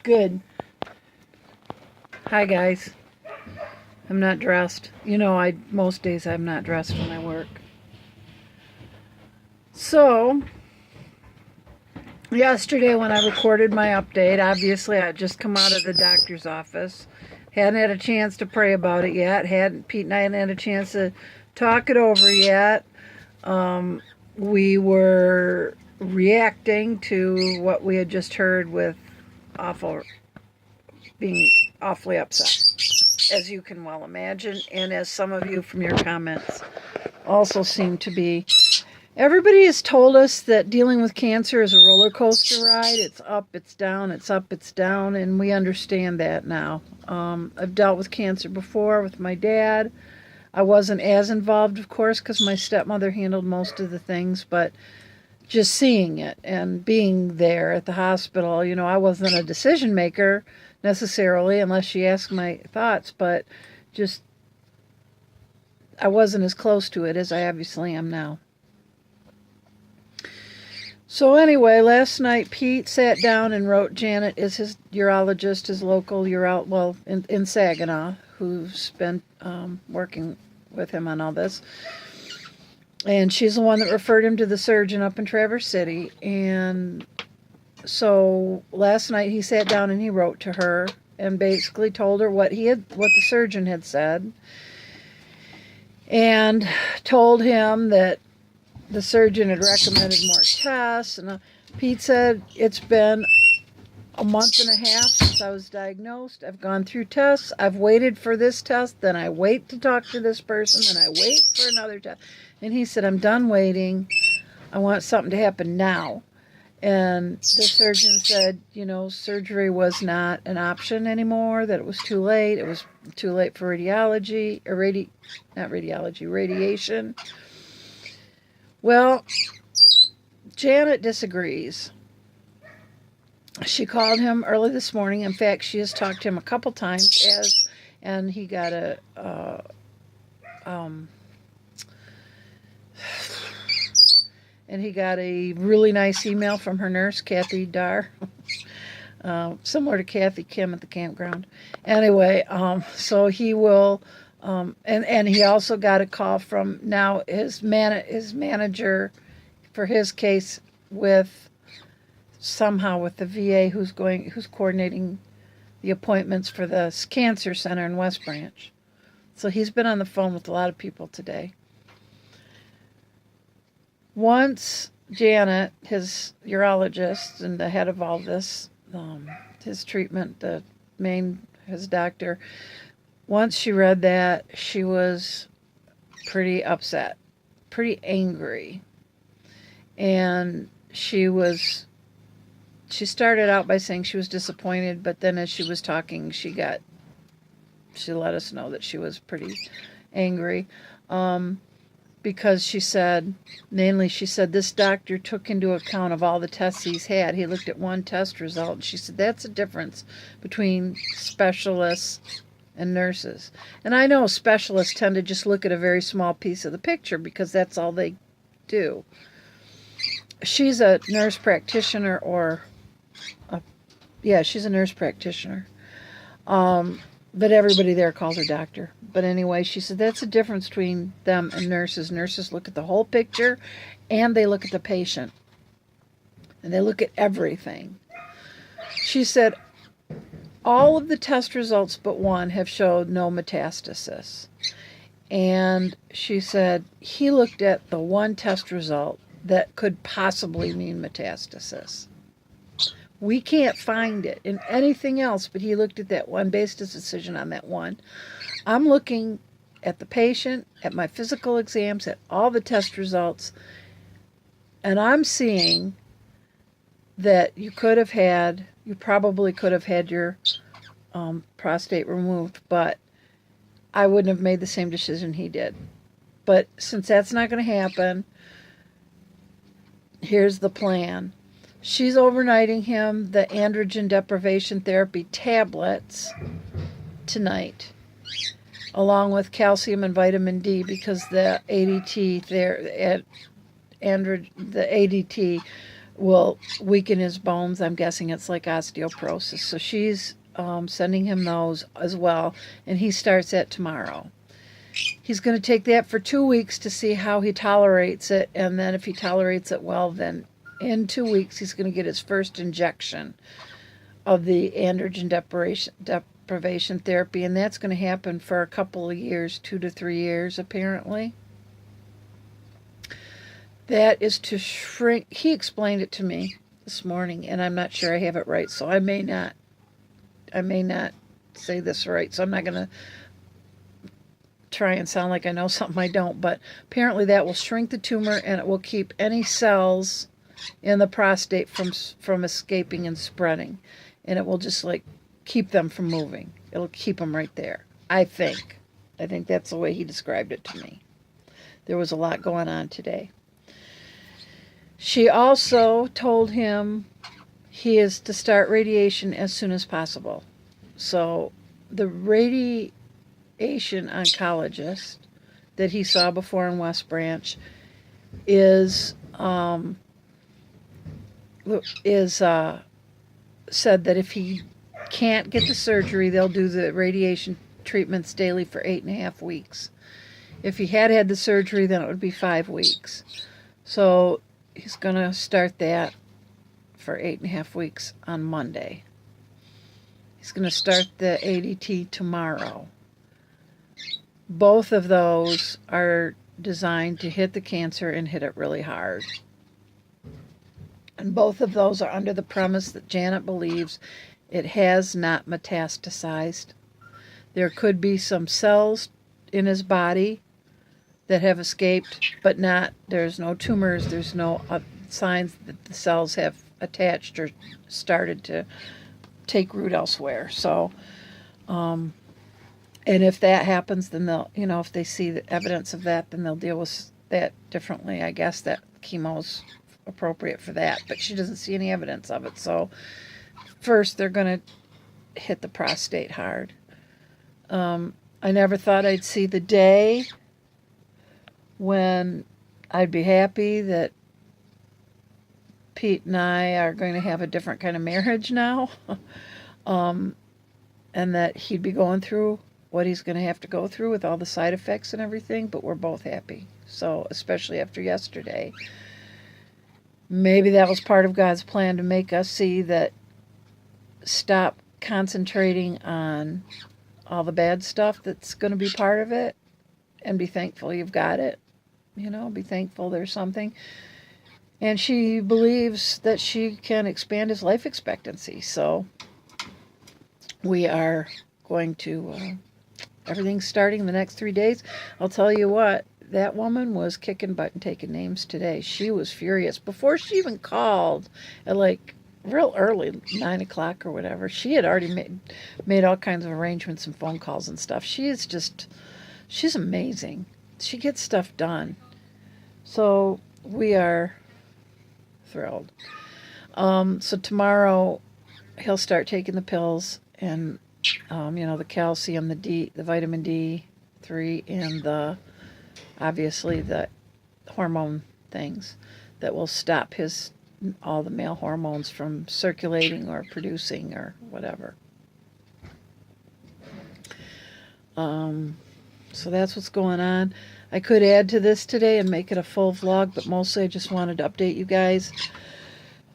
Good. Hi, guys. I'm not dressed. Most days I'm not dressed when I work. So, yesterday when I recorded my update, obviously I had just come out of the doctor's office. Hadn't had a chance to pray about it yet. Pete and I hadn't had a chance to talk it over yet. We were reacting to what we had just heard with being awfully upset, as you can well imagine, and as some of you from your comments also seem to be. Everybody has told us that dealing with cancer is a roller coaster ride. It's up, it's down, it's up, it's down, and we understand that now. I've dealt with cancer before with my dad. I wasn't as involved, of course, because my stepmother handled most of the things, but just seeing it and being there at the hospital, I wasn't a decision maker necessarily, unless she asked my thoughts, but just I wasn't as close to it as I obviously am now. So anyway, last night Pete sat down and wrote. Janet is his urologist, his local in Saginaw, who's been working with him on all this. And she's the one that referred him to the surgeon up in Traverse City. And so last night he sat down and he wrote to her and basically told her what the surgeon had said, and told him that the surgeon had recommended more tests. And Pete said, it's been a month and a half since I was diagnosed. I've gone through tests. I've waited for this test. Then I wait to talk to this person. Then I wait for another test. And he said, I'm done waiting. I want something to happen now. And the surgeon said, surgery was not an option anymore, that it was too late. It was too late for radiation. Well, Janet disagrees. She called him early this morning. In fact, she has talked to him a couple times, and he got a really nice email from her nurse, Kathy Dar, similar to Kathy Kim at the campground. Anyway, so he will, and he also got a call from now his manager for his case with the VA, who's coordinating the appointments for the cancer center in West Branch. So he's been on the phone with a lot of people today. Once Janet, his urologist and the head of all this, his treatment, his doctor, once she read that, she was pretty upset, pretty angry. And she started out by saying she was disappointed, but then as she was talking, she let us know that she was pretty angry. Because she said, this doctor took into account of all the tests he's had. He looked at one test result. And she said, that's a difference between specialists and nurses. And I know specialists tend to just look at a very small piece of the picture because that's all they do. She's a nurse practitioner she's a nurse practitioner. But everybody there calls her doctor. But anyway, she said that's the difference between them and nurses. Nurses look at the whole picture, and they look at the patient. And they look at everything. She said all of the test results but one have showed no metastasis. And she said he looked at the one test result that could possibly mean metastasis. We can't find it in anything else, but he looked at that one, based his decision on that one. I'm looking at the patient, at my physical exams, at all the test results, and I'm seeing that you probably could have had your prostate removed, but I wouldn't have made the same decision he did. But since that's not going to happen, here's the plan. She's overnighting him the androgen deprivation therapy tablets tonight, along with calcium and vitamin D, because the ADT will weaken his bones. I'm guessing it's like osteoporosis. So she's sending him those as well, and he starts that tomorrow. He's going to take that for 2 weeks to see how he tolerates it, and then if he tolerates it well, then in 2 weeks he's going to get his first injection of the androgen deprivation therapy, and that's going to happen for a couple of years, 2 to 3 years apparently. That is to shrink. He explained it to me this morning, and I'm not sure I have it right, so I may not say this right, so I'm not going to try and sound like I know something I don't, but apparently that will shrink the tumor, and it will keep any cells in the prostate from escaping and spreading, and it will just like keep them from moving. It'll keep them right there. I think that's the way he described it to me. There was a lot going on today. She also told him he is to start radiation as soon as possible. So the radiation oncologist that he saw before in West Branch is said that if he can't get the surgery, they'll do the radiation treatments daily for 8.5 weeks. If he had the surgery, then it would be 5 weeks. So he's going to start that for 8.5 weeks on Monday. He's going to start the ADT tomorrow. Both of those are designed to hit the cancer and hit it really hard. And both of those are under the premise that Janet believes it has not metastasized. There could be some cells in his body that have escaped, but there's no tumors, there's no signs that the cells have attached or started to take root elsewhere. So, and if that happens, then they'll, if they see the evidence of that, then they'll deal with that differently. I guess that chemo's appropriate for that, but she doesn't see any evidence of it. So first they're going to hit the prostate hard. I never thought I'd see the day when I'd be happy that Pete and I are going to have a different kind of marriage now, and that he'd be going through what he's going to have to go through with all the side effects and everything, but we're both happy. So, especially after yesterday, maybe that was part of God's plan to make us see that stop concentrating on all the bad stuff that's going to be part of it, and be thankful you've got it. Be thankful there's something. And she believes that she can expand his life expectancy. So we are going to, everything's starting the next 3 days. I'll tell you what, that woman was kicking butt and taking names today. She was furious. Before she even called at like real early, 9 o'clock or whatever, she had already made all kinds of arrangements and phone calls and stuff. She's amazing. She gets stuff done. So we are thrilled. So tomorrow he'll start taking the pills, and the calcium, the vitamin D3, and obviously the hormone things that will stop all the male hormones from circulating or producing or whatever. So that's what's going on. I could add to this today and make it a full vlog, but mostly I just wanted to update you guys.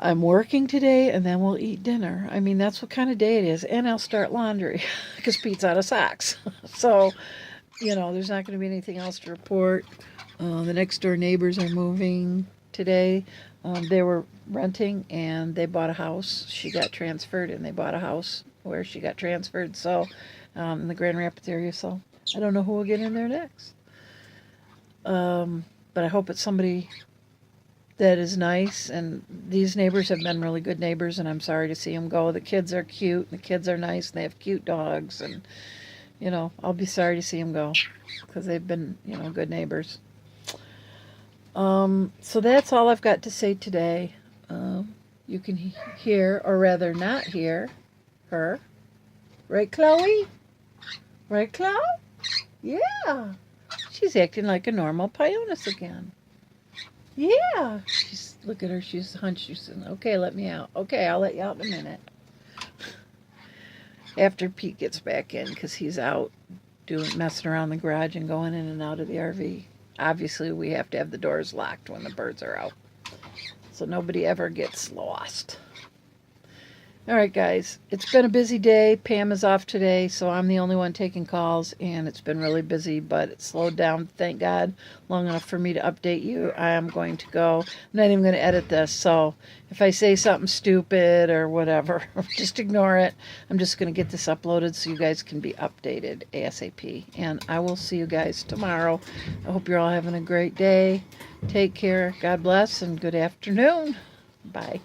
I'm working today, and then we'll eat dinner. I mean, that's what kind of day it is. And I'll start laundry because Pete's out of socks. So, there's not going to be anything else to report. The next door neighbors are moving today. They were renting, and they bought a house. She got transferred, and they bought a house where she got transferred. So, in the Grand Rapids area. So, I don't know who will get in there next. But I hope it's somebody that is nice, and these neighbors have been really good neighbors, and I'm sorry to see them go. The kids are cute, and the kids are nice, and they have cute dogs, and, I'll be sorry to see them go, because they've been, good neighbors. So that's all I've got to say today. You can hear, or rather not hear, her. Right, Chloe? Right, Chloe? Yeah. She's acting like a normal Pioneer again. Yeah. Look at her. She's hunched. She's saying, okay, let me out. Okay, I'll let you out in a minute. After Pete gets back in, because he's out messing around the garage and going in and out of the RV. Obviously, we have to have the doors locked when the birds are out, so nobody ever gets lost. All right, guys, it's been a busy day. Pam is off today, so I'm the only one taking calls, and it's been really busy, but it slowed down, thank God, long enough for me to update you. I am going to go. I'm not even going to edit this, so if I say something stupid or whatever, just ignore it. I'm just going to get this uploaded so you guys can be updated ASAP, and I will see you guys tomorrow. I hope you're all having a great day. Take care. God bless, and good afternoon. Bye.